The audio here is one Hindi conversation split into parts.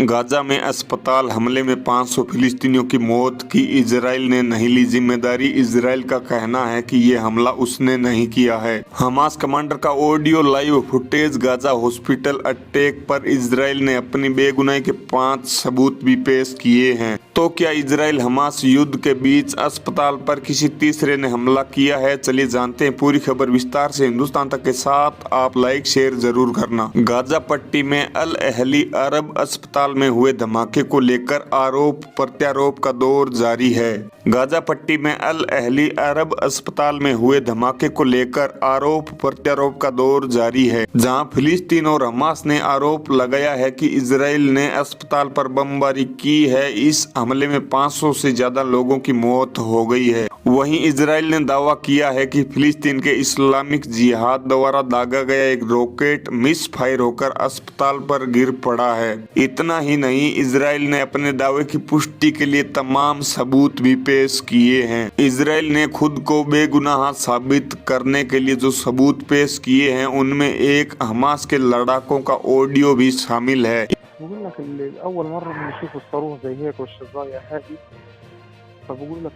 गाजा में अस्पताल हमले में 500 फिलिस्तीनियों की मौत की इजराइल ने नहीं ली जिम्मेदारी। इजराइल का कहना है कि ये हमला उसने नहीं किया है। हमास कमांडर का audio live footage. Gaza hospital attack पर इजराइल ने अपनी बेगुनाही के 5 सबूत भी पेश किए हैं। तो क्या इजराइल हमास युद्ध के बीच अस्पताल पर किसी तीसरे ने हमला किया है? चलिए जानते हैं पूरी खबर विस्तार से हिंदुस्तान तक के साथ। आप लाइक शेयर जरूर करना। गाजा पट्टी में अल अहली अरब अस्पताल में हुए धमाके को लेकर आरोप प्रत्यारोप का दौर जारी है। गाजा पट्टी में अल अहली अरब अस्पताल में हुए धमाके को लेकर आरोप प्रत्यारोप का दौर जारी है, जहां फिलिस्तीन और हमास ने आरोप लगाया है कि इजराइल ने अस्पताल पर बमबारी की है। इस हमले में 500 से ज्यादा लोगों की मौत हो गई है। वहीं इजराइल ने दावा किया है कि फिलिस्तीन के इस्लामिक जिहाद द्वारा दागा गया एक रॉकेट मिस फायर होकर अस्पताल पर गिर पड़ा है। इतना ही नहीं, इजराइल ने अपने दावे की पुष्टि के लिए तमाम सबूत भी पेश किए हैं। इजराइल ने खुद को बेगुनाह साबित करने के लिए जो सबूत पेश किए हैं उनमें एक हमास के लड़ाकों का ऑडियो भी शामिल है।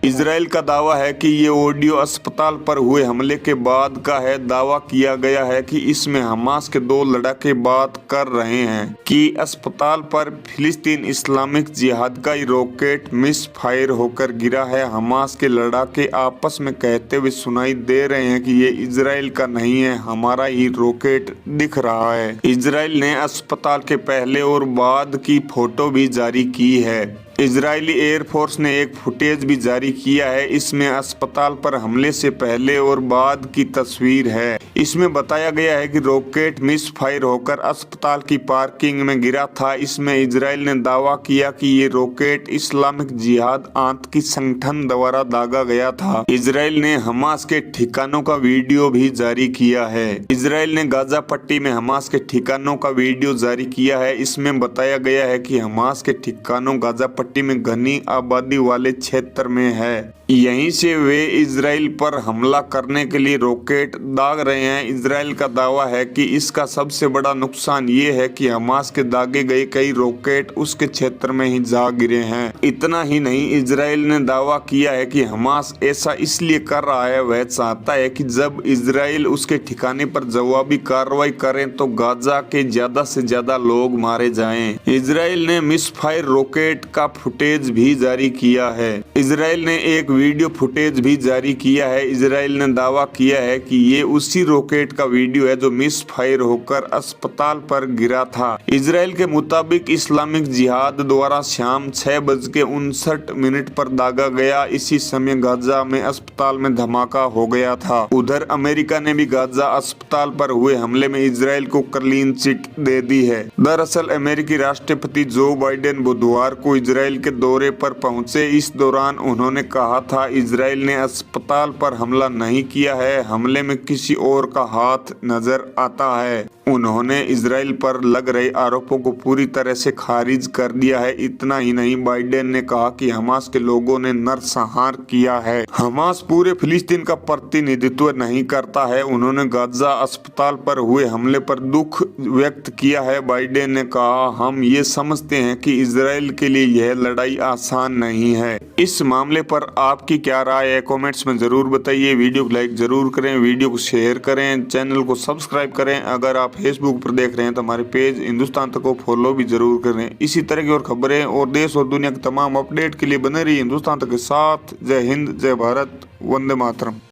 इजराइल का दावा है कि ये ऑडियो अस्पताल पर हुए हमले के बाद का है। दावा किया गया है कि इसमें हमास के 2 लड़ाके बात कर रहे हैं कि अस्पताल पर फिलिस्तीन इस्लामिक जिहाद का रॉकेट मिस फायर होकर गिरा है। हमास के लड़ाके आपस में कहते हुए सुनाई दे रहे हैं कि ये इजराइल का नहीं है, हमारा ही रॉकेट दिख रहा है। इजराइल ने अस्पताल के पहले और बाद की फोटो भी जारी की है। इजरायली एयरफोर्स ने एक फुटेज भी जारी किया है। इसमें अस्पताल पर हमले से पहले और बाद की तस्वीर है। इसमें बताया गया है कि रॉकेट मिस फायर होकर अस्पताल की पार्किंग में गिरा था। इसमें इजराइल ने दावा किया कि ये रॉकेट इस्लामिक जिहाद आतंकी संगठन द्वारा दागा गया था। इजराइल ने हमास के ठिकानों का वीडियो भी जारी किया है। इजराइल ने गाजा पट्टी में हमास के ठिकानों का वीडियो जारी किया है। इसमें बताया गया है कि हमास के ठिकानों गाजा पट्टी में घनी आबादी वाले क्षेत्र में है। यहीं से वे इजराइल पर हमला करने के लिए रॉकेट दाग रहे हैं। इजराइल का दावा है कि इसका सबसे बड़ा नुकसान ये है कि हमास के दागे गए कई रॉकेट उसके क्षेत्र में ही जा गिरे हैं। इतना ही नहीं, इजराइल ने दावा किया है कि हमास ऐसा इसलिए कर रहा है, वह चाहता है कि जब इजराइल उसके ठिकाने पर जवाबी कार्रवाई करें तो गाजा के ज्यादा से ज्यादा लोग मारे जाएं। इजराइल ने मिसफायर रॉकेट का फुटेज भी जारी किया है। इजराइल ने एक वीडियो फुटेज भी जारी किया है। इजराइल ने दावा किया है कि ये उसी रॉकेट का वीडियो है जो मिस फायर होकर अस्पताल पर गिरा था। इजराइल के मुताबिक इस्लामिक जिहाद द्वारा शाम 6:59 पर दागा गया। इसी समय गाजा में अस्पताल में धमाका हो गया था। उधर अमेरिका ने भी गाजा अस्पताल पर हुए हमले में इजराइल को क्लीन चिट दे दी है। दरअसल अमेरिकी राष्ट्रपति जो बाइडेन बुधवार को इजराइल के दौरे पर पहुंचे। इस दौरान उन्होंने कहा था इजराइल ने अस्पताल पर हमला नहीं किया है, हमले में किसी और का हाथ नजर आता है। उन्होंने इजराइल पर लग रहे आरोपों को पूरी तरह से खारिज कर दिया है। इतना ही नहीं, बाइडेन ने कहा कि हमास के लोगों ने नरसंहार किया है। हमास पूरे फिलिस्तीन का प्रतिनिधित्व नहीं करता है। उन्होंने गाजा अस्पताल पर हुए हमले पर दुख व्यक्त किया है। बाइडेन ने कहा, हम ये समझते हैं कि इजराइल के लिए यह लड़ाई आसान नहीं है। इस मामले पर आपकी क्या राय है? कमेंट्स में जरूर बताइए। वीडियो को लाइक जरूर करें, वीडियो को शेयर करें, चैनल को सब्सक्राइब करें। अगर आप फेसबुक पर देख रहे हैं तो हमारे पेज हिंदुस्तान तक को फॉलो भी जरूर करें। इसी तरह की और खबरें और देश और दुनिया के तमाम अपडेट के लिए बने रहिए हिंदुस्तान तक के साथ। जय हिंद, जय भारत, वंदे मातरम।